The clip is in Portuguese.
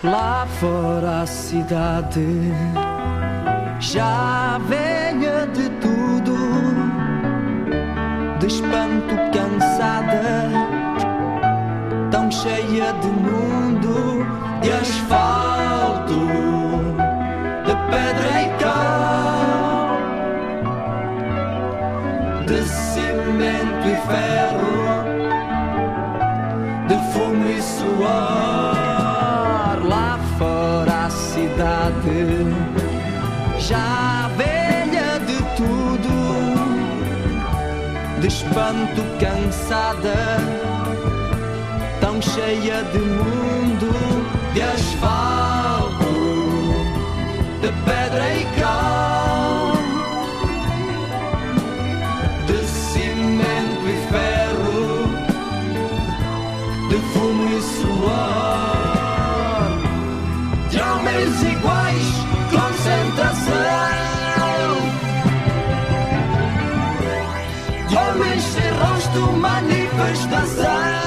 Lá fora a cidade já venha de tudo, de espanto cansada, tão cheia de mundo, de asfalto, de pedra e cal, de cimento e ferro, de fumo e suor. Lá fora a cidade já velha de tudo, de espanto cansada, tão cheia de mundo, de asfalto, de pedra e cal, de cimento e ferro, de fumo e suor, de homens iguais, concentração, de homens sem rosto, manifestação.